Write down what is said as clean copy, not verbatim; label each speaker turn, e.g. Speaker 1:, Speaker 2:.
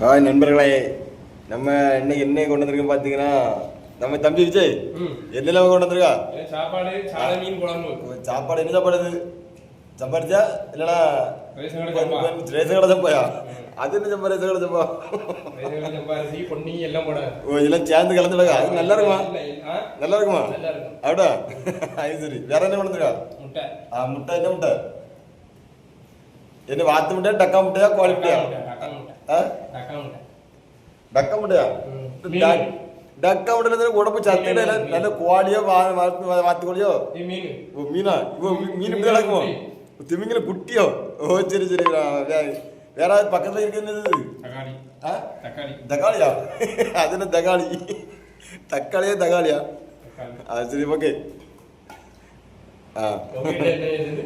Speaker 1: Hi நண்பர்களே, நம்ம இன்னைக்கு என்ன கொண்டு வந்திருக்கோம் பார்த்தீங்கன்னா, நம்ம தம்பி விஜய் என்னெல்லாம் கொண்டு வந்திருக்கா?
Speaker 2: சாப்பாடு சாலை மீன் குழம்பு.
Speaker 1: சாப்பாடு என்ன சாப்பாடு? இது சம்பாரிச்சா இல்லைன்னா ரேஷன் கடை சம்பாயா? அது என்ன சம்பா? ரேஷன் கடை சம்பா
Speaker 2: பொன்னி எல்லாம் போட
Speaker 1: இதெல்லாம் சேர்ந்து கலந்துடா. அது நல்லா இருக்குமா? நல்லா இருக்குமா? அப்படியா? அது சரி. வேற என்ன கொண்டு வந்திருக்கா?
Speaker 2: முட்டை.
Speaker 1: முட்டை என்ன முட்டை? என்ன வாத்து முட்டையா, டக்கா முட்டையா, கோழி முட்டையா? டக்கா முட்டையா? டக்கா முட்டை உடம்பு சத்து நல்ல கோழியோ வாத்து கோழியோ? மீனா? மீன் இப்படி நடக்குமோ? திமிங்கில குட்டியோ? ஓ சரி சரி. வேற பக்கத்துல இருக்கிறது தக்காளியா? அது என்ன தக்காளி? தக்காளியா தக்காளியா? சரி ஓகே. சரி.